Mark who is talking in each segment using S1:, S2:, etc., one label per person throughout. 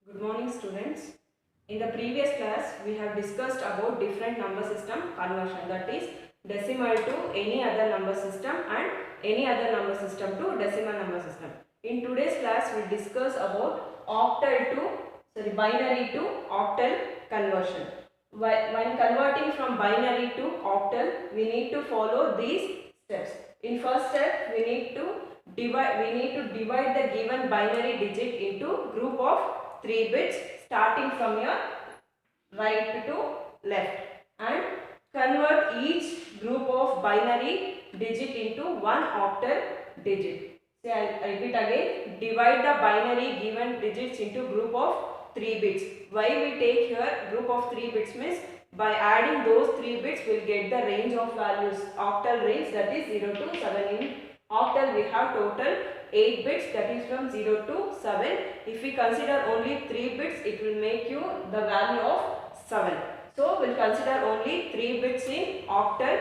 S1: Good morning students. In the previous class we have discussed about different number system conversion, that is decimal to any other number system and any other number system to decimal number system. In today's class we discuss about binary to octal conversion. When converting from binary to octal we need to follow these steps. In first step we need to divide the given binary digit into group of 3 bits starting from your right to left and convert each group of binary digit into one octal digit. Say I repeat again, divide the binary given digits into group of 3 bits. Why we take here group of 3 bits means by adding those 3 bits we will get the range of values, octal range, that is 0 to 7. In octal we have total 8 bits, that is from 0 to 7. If we consider only 3 bits it will make you the value of 7. So we will consider only 3 bits in octal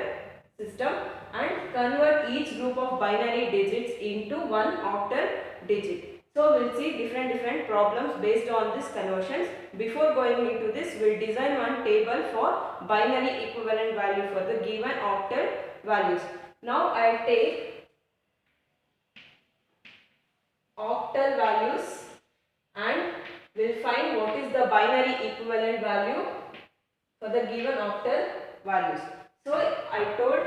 S1: system and convert each group of binary digits into one octal digit. So we will see different problems based on this conversions. Before going into this, we will design one table for binary equivalent value for the given octal values. Now I will take octal values and we will find what is the binary equivalent value for the given octal values. So I told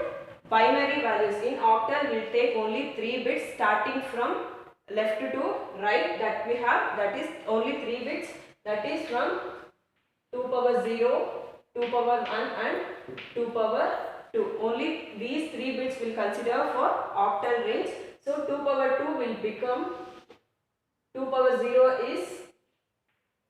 S1: binary values in octal we will take only 3 bits starting from left to right, that we have, that is only 3 bits, that is from 2 power 0, 2 power 1 and 2 power 2. Only these 3 bits will consider for octal range. So 2 power 2 will become 2 power 0 is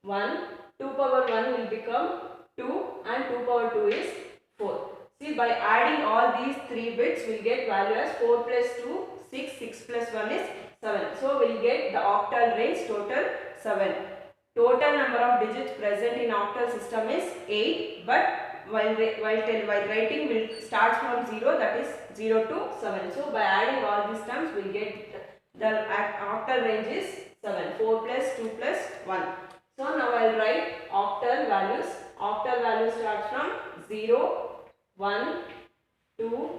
S1: 1, 2 power 1 will become 2 and 2 power 2 is 4. See, by adding all these 3 bits we will get value as 4 plus 2, 6, 6 plus 1 is 7. So we will get the octal range total 7. Total number of digits present in octal system is 8, but while writing will start from 0, that is 0 to 7. So by adding all these terms we will get the octal range is 7. 4 plus 2 plus 1. So now I will write octal values. Octal value starts from 0, 1, 2,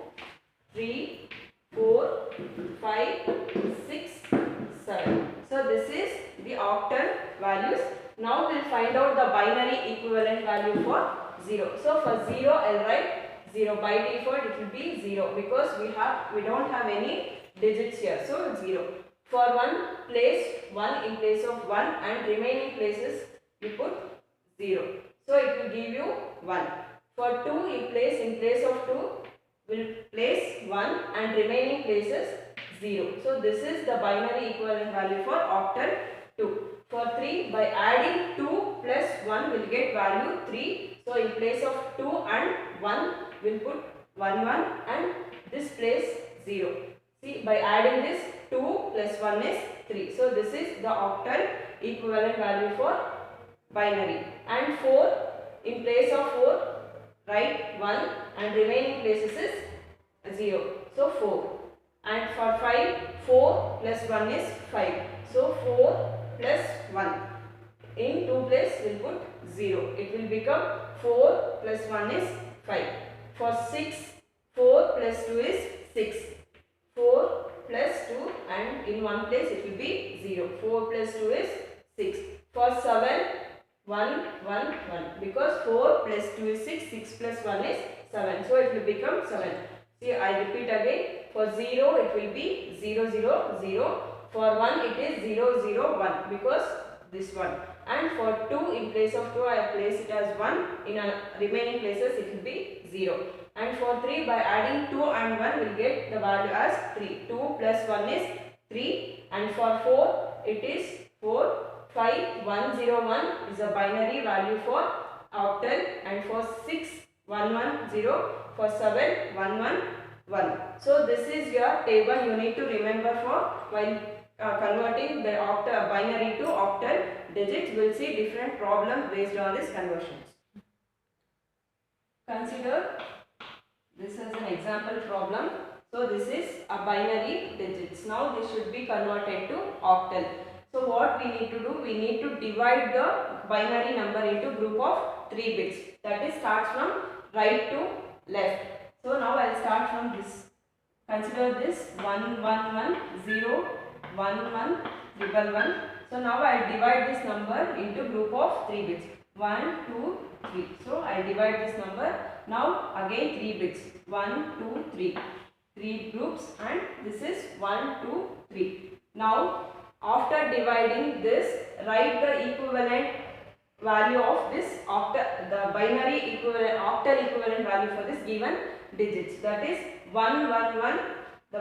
S1: 3, 4, 5, 6, 7. So this is the octal values. Now we will find out the binary equivalent value for 0. So for 0 I will write 0. By default it will be 0 because we don't have any digits here. So 0. For 1 place 1 in place of 1 and remaining places you put 0. So it will give you 1. For 2 in place of 2 will place 1 and remaining places 0. So this is the binary equivalent value for octal 2. For 3, by adding 2 plus 1 will get value 3. So in place of 2 and 1 will put 1 1 and this place 0. See, by adding this 2 plus 1 is 3. So this is the octal equivalent value for binary. And 4, in place of 4 write 1 and remaining places is 0. So 4. And for 5, 4 plus 1 is 5. So 4 plus 1. In 2 place we will put 0. It will become 4 plus 1 is 5. For 6, 4 plus 2 is 6. 4 plus 2 and in one place it will be 0. 4 plus 2 is 6. For 7, 1, 1, 1. Because 4 plus 2 is 6, 6 plus 1 is 7. So it will become 7. See, I repeat again. For 0 it will be 0, 0, 0. For 1 it is 0, 0, 1 because this one. And for 2 in place of 2 I have placed it as 1. In remaining places it will be 0. And for 3 by adding 2 and 1 we will get the value as 3. 2 plus 1 is 3. And for 4 it is 4. 5, 1, 0, 1 is a binary value for octal. And for 6, 1, 1, 0. For 7, 1, 1, 1. So this is your table you need to remember for while converting the binary to octal digits. We will see different problems based on this conversions. Consider this as an example problem. So this is a binary digits. Now this should be converted to octal. So what we need to do, we need to divide the binary number into group of 3 bits. That is starts from right to left. So now I will start from this. Consider this 1 1 1 0 1 1 triple 1. So now I divide this number into group of 3 bits. 1 2 3. So I divide this number. Now again 3 bits. 1 2 3. 3 groups, and this is 1 2 3. Now after dividing this, write the equivalent value of this the binary equivalent octal equivalent value for this given digits. That is 1 1 1. The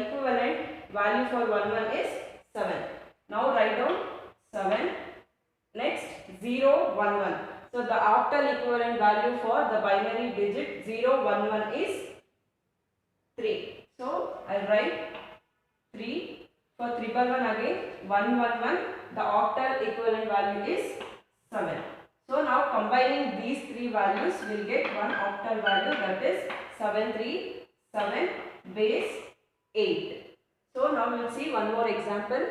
S1: equivalent value for 1 1 is 7. Now write down 7. Next 0 1 1. So the octal equivalent value for the binary digit 0 1 1 is 3. So I will write 3. For triple 1 again 1 1 1. The octal equivalent value is 7. So now combining these 3 values we will get one octal value, that is 737 base 8. So now we will see one more example.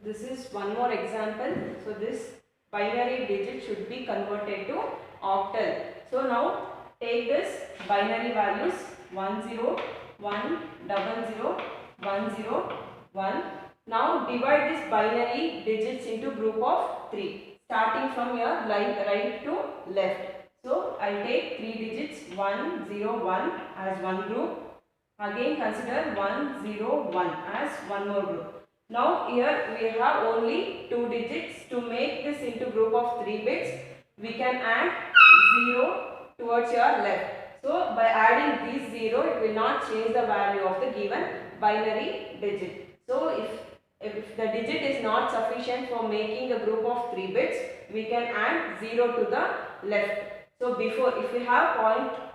S1: This is one more example. So this binary digit should be converted to octal. So now take this binary values 10 1 00 10 1. Now divide this binary digits into group of 3, starting from your line right to left. So I will take 3 digits 1 0 1 as one group. Again consider 1 0 1 as one more group. Now here we have only 2 digits. To make this into group of 3 bits, we can add 0 towards your left. So by adding this 0, it will not change the value of the given binary digit. So if the digit is not sufficient for making a group of 3 bits, we can add 0 to the left. So before, if we have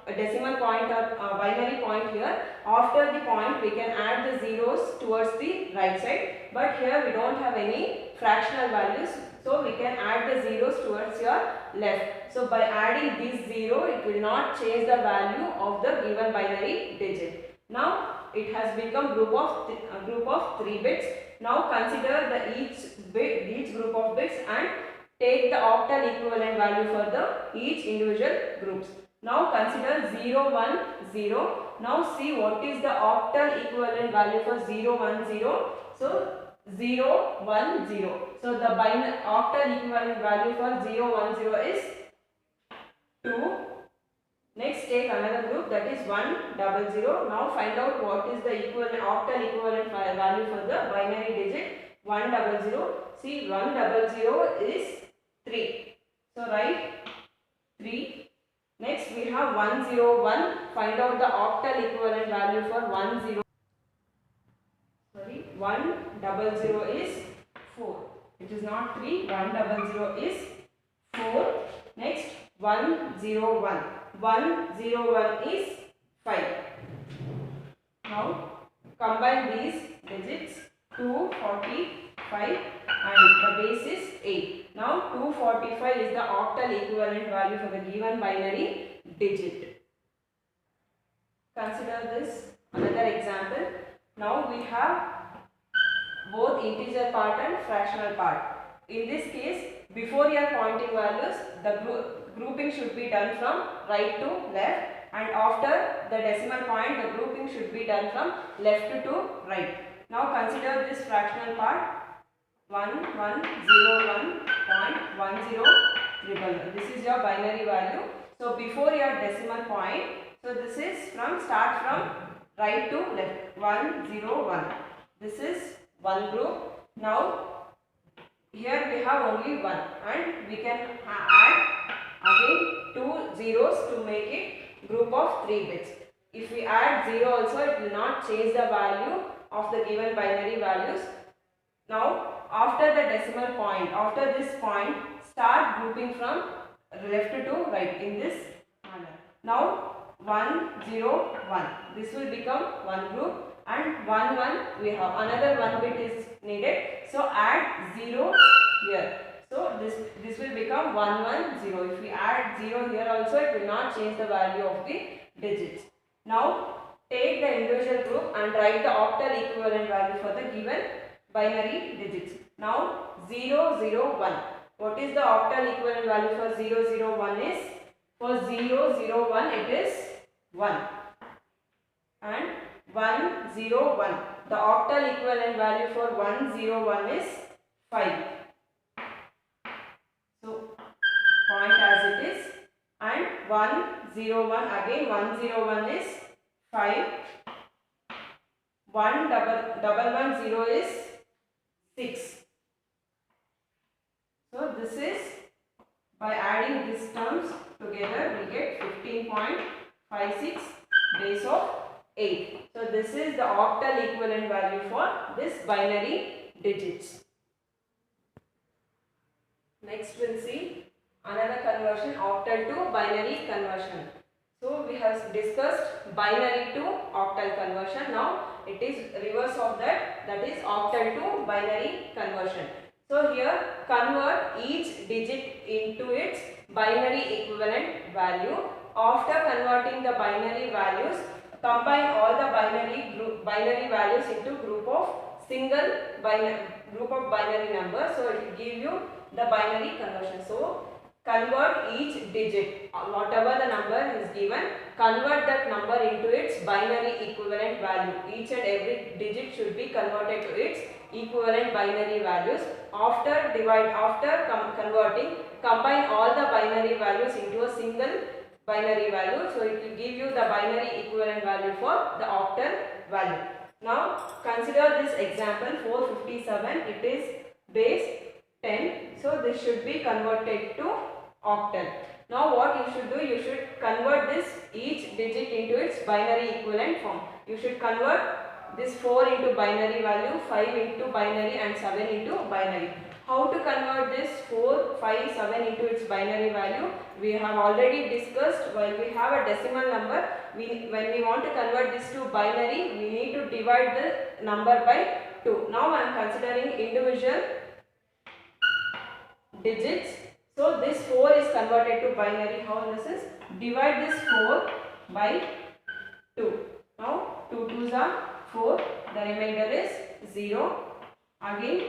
S1: a decimal point or binary point here, after the point we can add the zeros towards the right side. But here we don't have any fractional values, so we can add the zeros towards your left. So by adding this 0, it will not change the value of the given binary digit. Now it has become group of 3 bits. Now consider each group of bits and take the octal equivalent value for each individual groups. Now consider 0 1 0. Now see what is the octal equivalent value for 0 1 0. So 0 1 0. So the octal equivalent value for 0 1 0 is 2. Next take another group, that is 1 0 0. Now find out what is the octal equivalent value for the binary digit 1 0 0. See 1 0 0 is 3. So write 3. Next we have 1 0 1. Find out the octal equivalent value for 1 0 is 4. It is not 3. 1 0 0 is 4. Next 1 0 1. 1 0 1 is 5. Now combine these digits 245 and the base is 8. Now 245 is the octal equivalent value for the given binary digit. Consider this another example. Now we have both integer part and fractional part. In this case, before your pointing values, the grouping should be done from right to left, and after the decimal point, the grouping should be done from left to right. Now consider this fractional part 1 1 0 1.10 This is your binary value. So before your decimal point, so this is start from right to left 1 0 1. This is one group. Now here we have only 1 and we can add again 2 zeros to make it group of 3 bits. If we add 0 also, it will not change the value of the given binary values. Now after the decimal point, after this point, start grouping from left to right in this manner. Now 1 0 1. This will become one group, and 1 1 we have another 1 bit is needed. So add 0 here. So this will become 1 1 0. If we add 0 here also, it will not change the value of the digits. Now take the individual group and write the octal equivalent value for the given binary digits. Now 001. What is the octal equivalent value for 001 is? For 001 it is 1 and 101. The octal equivalent value for 101 is 5. So point as it is, and 101 again 101 is 5. 110 is 6. So this is, by adding these terms together we get 15.56 base of 8. So this is the octal equivalent value for this binary digits. Next we'll see another conversion, octal to binary conversion. So we have discussed binary to octal conversion. Now it is reverse of that, that is octal to binary conversion. So here convert each digit into its binary equivalent value. After converting the binary values, combine all the binary values into group of binary numbers. So it will give you the binary conversion. So convert each digit, whatever the number is given, convert that number into its binary equivalent value. Each and every digit should be converted to its equivalent binary values. After converting, combine all the binary values into a single binary value. So it will give you the binary equivalent value for the octal value. Now consider this example 457. It is base 10. So this should be converted to octal. Now what you should do, you should convert this each digit into its binary equivalent form. You should convert this 4 into binary value, 5 into binary and 7 into binary. How to convert this 4, 5, 7 into its binary value? We have already discussed. While we have a decimal number, when we want to convert this to binary, we need to divide the number by 2. Now I am considering individual digits. So this 4 is converted to binary. How this is? Divide this 4 by 2. Now 2 2s are 4. The remainder is 0. Again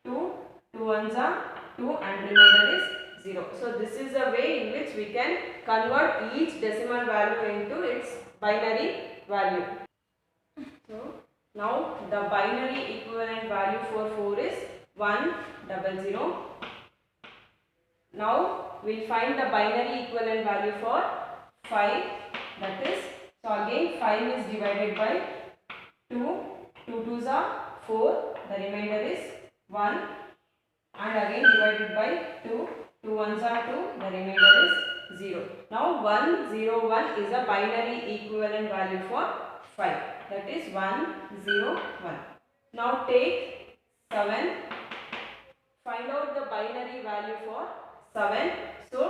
S1: 2. 2 1s are 2 and remainder is 0. So this is the way in which we can convert each decimal value into its binary value. So now the binary equivalent value for 4 is 100. Now we will find the binary equivalent value for 5. That is, so again 5 is divided by 2. 2 2s are 4. The remainder is 1. And again divided by 2. 2 1s are 2. The remainder is 0. Now 101 is a binary equivalent value for 5. That is 101. Now take 7. Find out the binary value for 7. So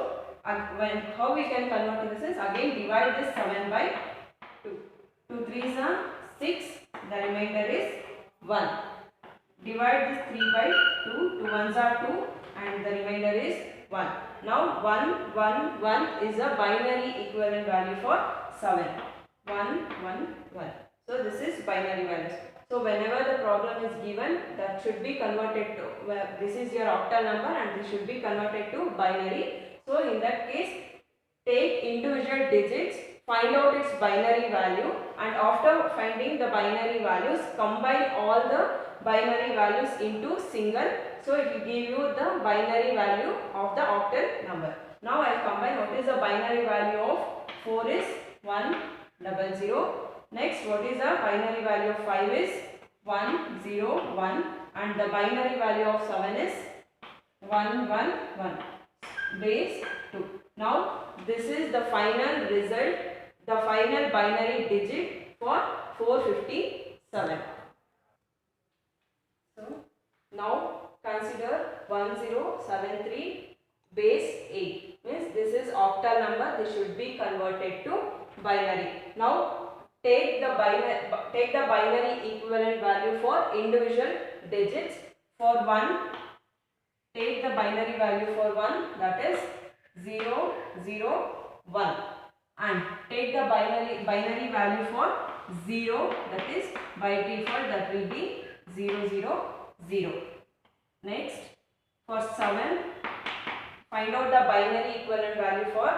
S1: how we can convert in this is, again divide this 7 by 2. 2 3s are 6. The remainder is 1. Divide this 3 by 2. 2 1s are 2 and the remainder is 1. Now 1 1 1 is a binary equivalent value for 7. 1 1 1. So this is binary values. So whenever the problem is given, that should be converted to, this is your octal number and this should be converted to binary. So in that case, take individual digits, find out its binary value, and after finding the binary values, combine all the binary values into single. So it will give you the binary value of the octal number. Now I will combine what is the binary value of 4 is 100. Next, what is the binary value of 5 is 101 and the binary value of 7 is 111 base 2. Now this is the final result, the final binary digit for 457. So now consider 1073 base 8, means this is octal number, this should be converted to binary. Now take the binary equivalent value for individual digits. For 1, take the binary value for 1, that is 0 0 1, and take the binary value for 0, that is by default that will be 0 0 0. Next, for 7, find out the binary equivalent value for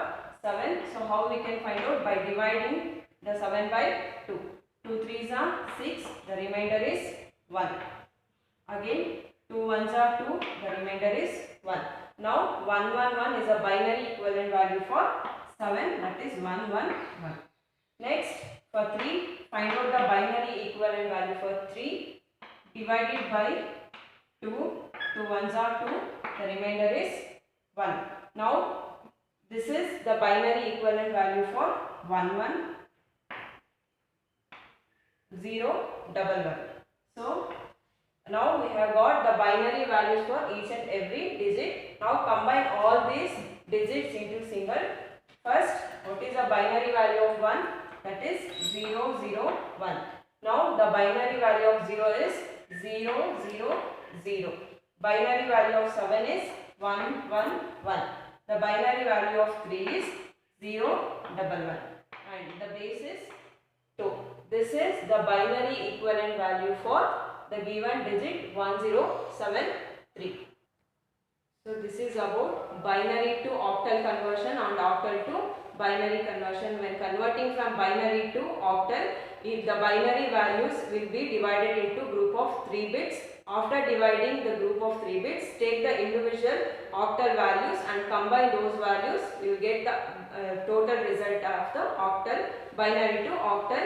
S1: 7. So how we can find out? By dividing the 7 by 2. 2 3s are 6, the remainder is 1. Again 2 1s are 2, the remainder is 1. Now 1 1 1 is a binary equivalent value for 7, that is 1 1 1. Next, for 3, find out the binary equivalent value for 3, divided by 2, 2 1s are 2, the remainder is 1. Now this is the binary equivalent value for 1 1 0 1 1. So now we have got the binary values for each and every digit. Now combine all these digits into single. First, what is the binary value of 1? That is 0 0 1. Now the binary value of 0 is 0 0 0. Binary value of 7 is 1 1 1. The binary value of 3 is 0 1 1. And the base is 2. This is the binary equivalent value for the given digit 1073. So this is about binary to octal conversion and octal to binary conversion. When converting from binary to octal, if the binary values will be divided into group of 3 bits. After dividing the group of 3 bits, take the individual octal values and combine those values. You will get the total result of the octal binary to octal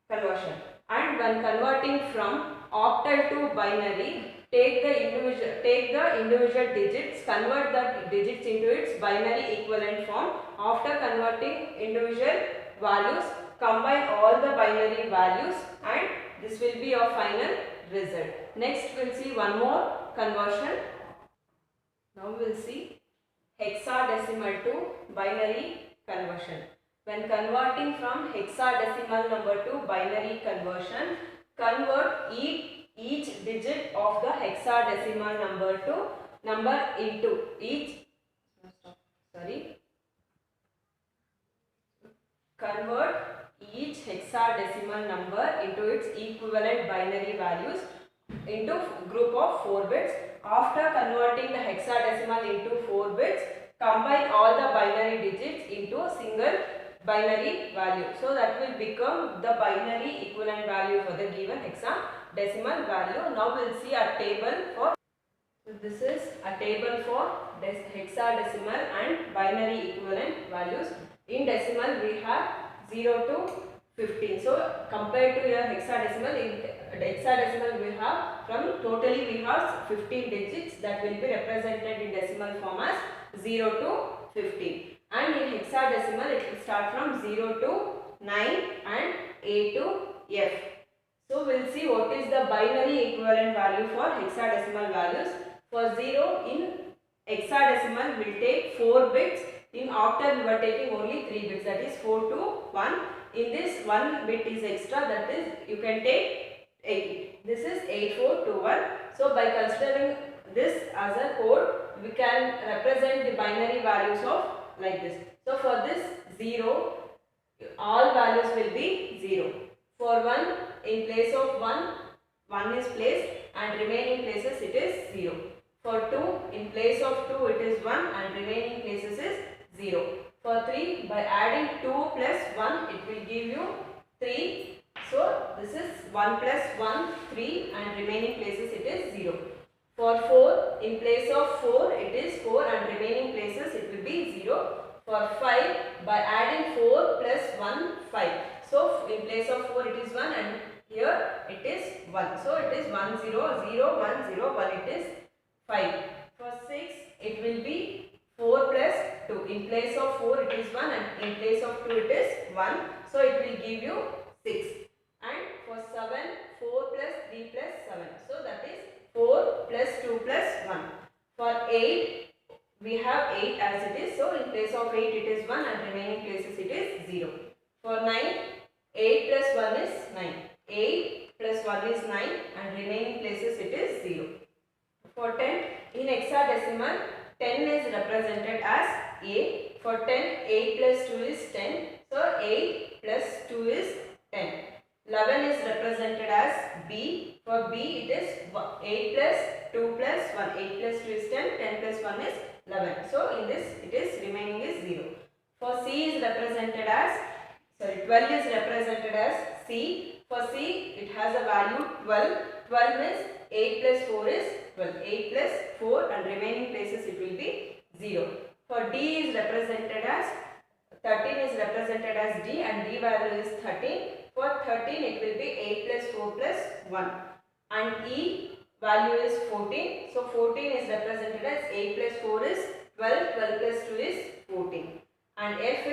S1: conversion. And when converting from octal to binary, take the individual digits, convert the digits into its binary equivalent form. After converting individual values, combine all the binary values and this will be your final result. Next we will see one more conversion. Now we will see hexadecimal to binary conversion. When converting from hexadecimal number to binary conversion, convert each digit of the hexadecimal number to number into each. Convert each hexadecimal number into its equivalent binary values into group of 4 bits. After converting the hexadecimal into 4 bits, combine all the binary digits into a single binary value. So that will become the binary equivalent value for the given hexadecimal value. Now we will see a table for. So this is a table for hexadecimal and binary equivalent values. In decimal we have 0 to 15. So compared to your hexadecimal, in hexadecimal we have totally we have 15 digits that will be represented in decimal form as 0 to 15. And in hexadecimal it will start from 0 to 9 and A to F. So we will see what is the binary equivalent value for hexadecimal values. For 0 in hexadecimal we will take 4 bits. In octal we are taking only 3 bits, that is 4 to 1. In this 1 bit is extra, that is you can take 8. This is 8421. So by considering this as a code, we can represent the binary values of like this. So for this 0, all values will be 0. For 1, in place of 1 is placed and remaining places it is 0. For 2, in place of 2 it is 1 and remaining places is 0. For 3, by adding 2 plus 1 it will give you 3. So this is 1 plus 1, 3 and remaining places it is 0. For 4, in place of 4 it is 4 and remaining places it will be 0. For 5, by adding 4 plus 1, 5. So in place of 4 it is 1 and here it is 1. So it is 1 0 0 1 0 1, it is 5. For 6 it will be 4 plus 2. In place of 4 it is 1 and in place of 2 it is 1. So it will give you 6. And for 7, 4 plus 3 plus 7. So that is 4 plus 2 plus 1. For 8, we have 8 as it is. So in place of 8 it is 1 and remaining places it is 0. For 9, 8 plus 1 is 9. 8 plus 1 is 9 and remaining places it is 0. For 10, in hexadecimal, 10 is represented as A. For 10, 8 plus 2 is 10. So 8 plus 2 is 10. 11 is represented as B. For B it is 8 plus 2 plus 1. 8 plus 2 is 10. 10 plus 1 is 11. So in this it is remaining is 0. For C is represented as, 12 is represented as C. For C it has a value 12. 12 is 8 plus 4 is 12. 8 plus 4 and remaining places it will be 0. For D is represented as, 13 is represented as D and D value is 13. For 13 it will be 8 plus 4 plus 1. And E value is 14. So 14 is represented as 8 plus 4 is 12. 12 plus 2 is 14. And F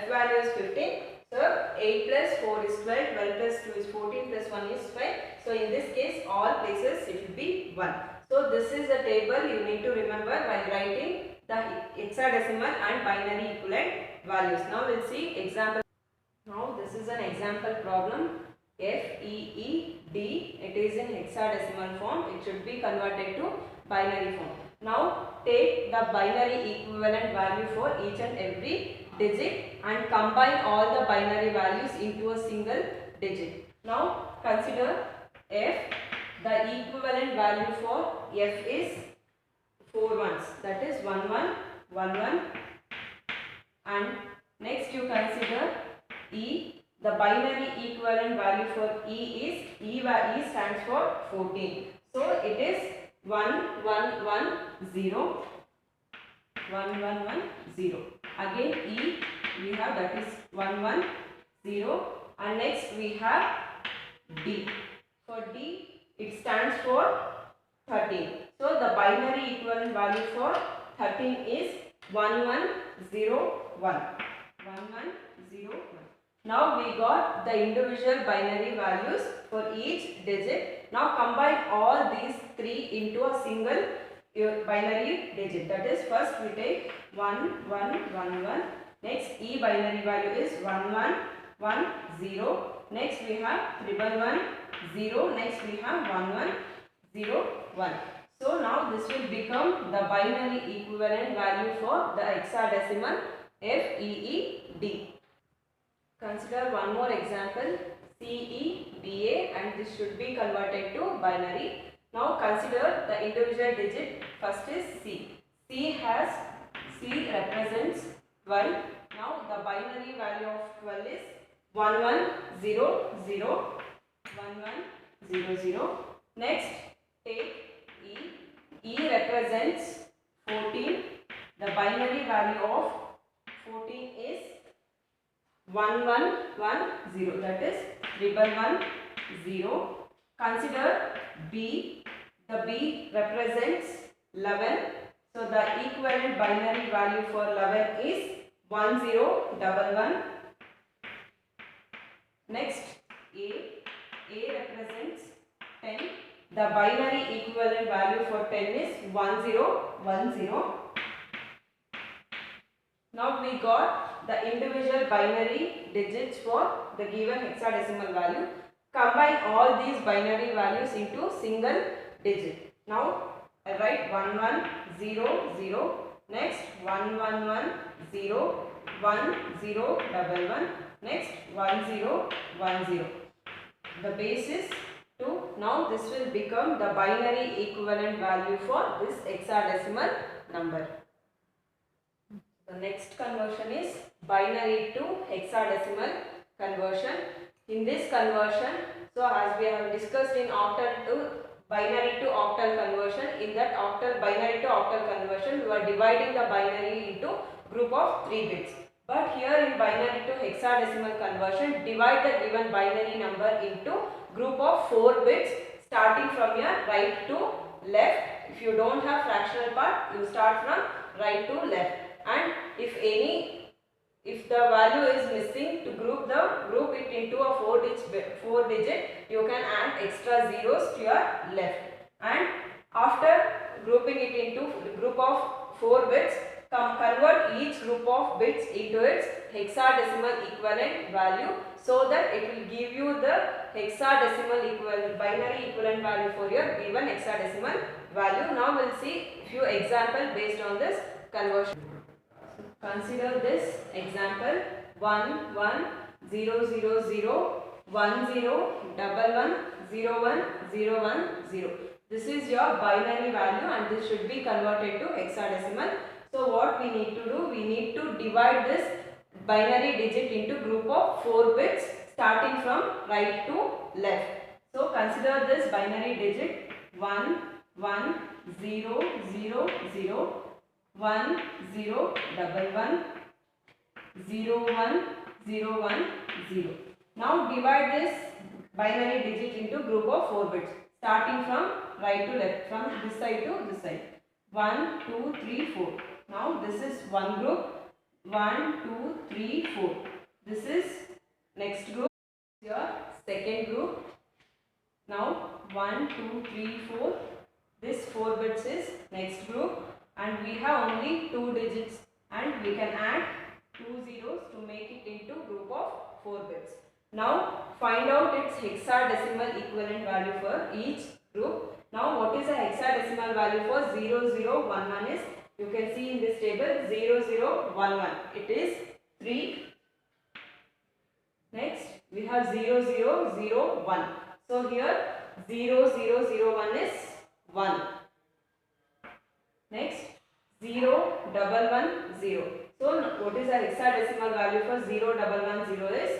S1: value is 15. So 8 plus 4 is 12. 12 plus 2 is 14 plus 1 is 5. So in this case all places it will be 1. So this is the table you need to remember while writing the hexadecimal and binary equivalent values. Now we'll see example. Now this is an example problem. F, E, E, D. It is in hexadecimal form. It should be converted to binary form. Now take the binary equivalent value for each and every digit and combine all the binary values into a single digit. Now consider F. The equivalent value for F is 4 ones, that is 1 1 1 1, and next you consider E. The binary equivalent value for E is E stands for 14. So it is 1 1 1 0 1 1 1 0. Again E we have, that is 1 1 0, and next we have D. For D it stands for 13. So the binary equivalent value for 13 is 1 1 0 1. 1 1 0 1. Now we got the individual binary values for each digit. Now combine all these three into a single binary digit. That is, first we take 1 1 1 1. Next E binary value is 1 1 1 0. Next we have 1 1 0. Next we have 1 1 0 1. So now this will become the binary equivalent value for the hexadecimal F, E, E, D. Consider one more example, C, E, D, A, and this should be converted to binary. Now consider the individual digit. First is C. C represents 12. Now the binary value of 12 is 1 1 0 0 1 1 0 0. Next take E. E represents 14. The binary value of 14 is 1 1 1 0, that is 1 1 0. Consider B. The B represents 11. So the equivalent binary value for 11 is 1 0 1 1. Next A. A represents 10. The binary equivalent value for 10 is 1 0 1 0. Now we got the individual binary digits for the given hexadecimal value. Combine all these binary values into single digit. Now I write 1 1 0 0. Next 1 1 1 0 1 0 1 1. Next 1 0 1 0. The base is 2. Now this will become the binary equivalent value for this hexadecimal number. The next conversion is binary to hexadecimal conversion. In this conversion, so as we have discussed in octal to binary to octal conversion, in that binary to octal conversion, we are dividing the binary into group of 3 bits. But here in binary to hexadecimal conversion, divide the given binary number into group of 4 bits starting from your right to left. If you don't have fractional part, you start from right to left. And if the value is missing, to group it into a 4 digit, you can add extra zeros to your left. And after grouping it into group of 4 bits, convert each group of bits into its hexadecimal equivalent value, so that it will give you the hexadecimal equivalent binary equivalent value for your given hexadecimal value. Now we'll see few examples based on this conversion. Consider this example 1 1 0 0 0 1011010110. This is your binary value and this should be converted to hexadecimal. So what we need to do, we need to divide this binary digit into group of 4 bits starting from right to left. So consider this binary digit 1 1 0 0 0 1 0 11 0 1 0 1 0. Now divide this binary digit into group of 4 bits starting from right to left, from this side to this side. 1 2 3 4. Now this is one group. 1 2 3 4. This is next group, your second group. Now 1 2 3 4. This 4 bits is next group, and we have only 2 digits and we can add 2 zeros to make it into group of 4 bits. Now find out its hexadecimal equivalent value for each group. Now what is the hexadecimal value for 0011 is, you can see in this table 0011, it is 3. Next we have 0001. So here 0001 is 1. Next 0110. So what is the hexadecimal value for 0110 is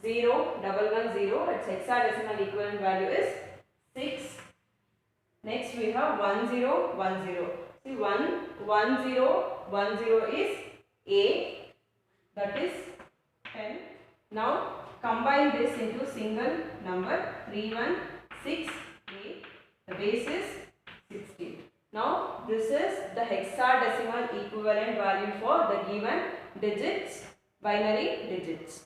S1: 0110. Its hexadecimal equivalent value is 6. Next we have 1010. See 1010 is A, that is 10. Now combine this into single number 3168. The base is 16. Now this is the hexadecimal equivalent value for the given digits, binary digits.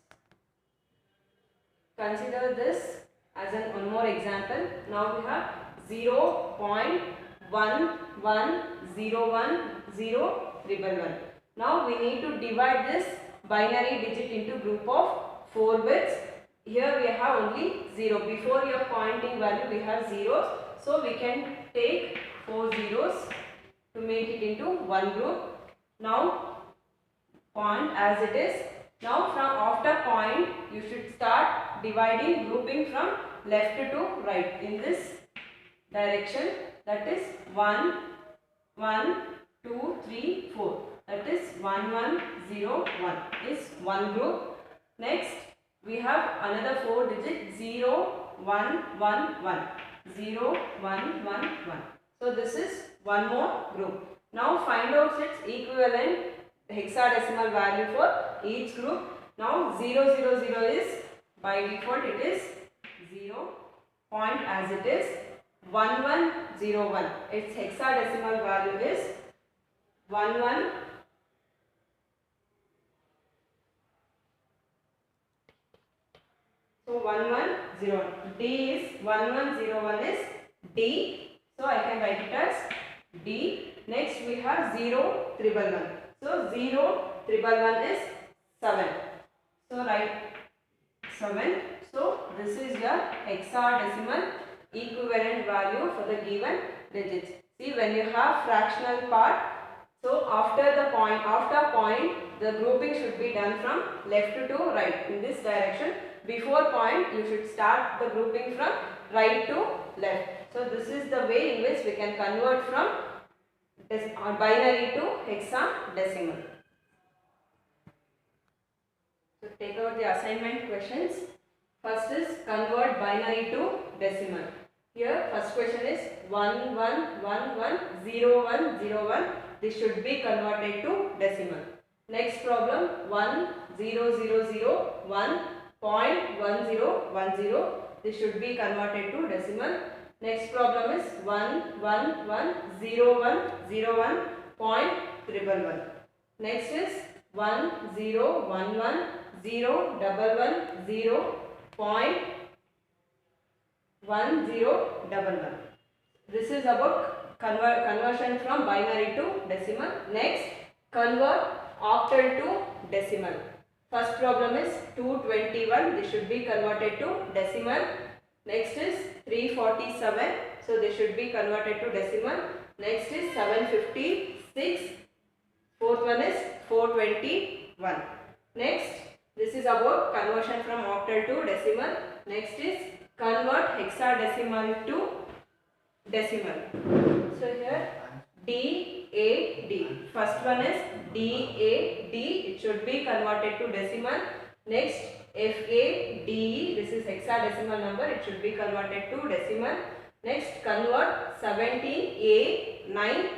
S1: Consider this as one more example. Now we have 0.11010011. Now we need to divide this binary digit into group of 4 bits. Here we have only 0. Before your pointing value we have zeros. So we can take 4 zeros to make it into one group. Now point as it is. Now from after point you should start dividing, grouping from left to right in this direction. That is 1 1 2 3 4. That is 1101 is one group. Next we have another 4 digits 0111. 0111. So this is one more group. Now find out its equivalent hexadecimal value for each group. Now 000 is by default it is 0. Point as it is 1101. Its hexadecimal value is 11. So 1101. D is 1101 is D. So I can write it as D. Next we have 0111. So 0111 is 7. So write 7. So this is your hexadecimal equivalent value for the given digits. See, when you have fractional part, so after point, the grouping should be done from left to right in this direction. Before point, you should start the grouping from right to left. So this is the way in which we can convert from binary to hexadecimal. So take out the assignment questions. First is convert binary to decimal. Here first question is 11110101. This should be converted to decimal. Next problem 10001.1010. This should be converted to decimal. Next problem is 1110101.1111. Next is 1011011.1011. This is about conversion from binary to decimal. Next, convert octal to decimal. First problem is 221. This should be converted to decimal. Next is 347. So this should be converted to decimal. Next is 756. Fourth one is 421. Next This is about conversion from octal to decimal. Next is convert hexadecimal to decimal. So here DAD. First one is DAD. It should be converted to decimal. Next FADE. This is hexadecimal number. It should be converted to decimal. Next convert 17A9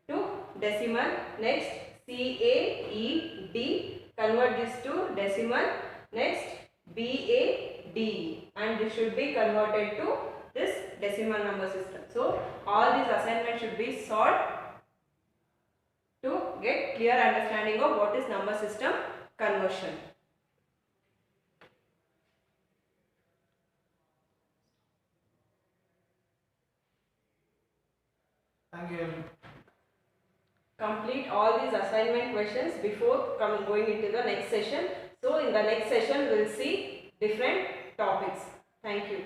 S1: to decimal. Next CAED. Convert this to decimal. Next BADE, and this should be converted to this decimal number system. So all these assignments should be solved to get clear understanding of what is number system conversion.
S2: Thank you.
S1: Complete all these assignment questions before going into the next session. So in the next session we will see different topics. Thank you.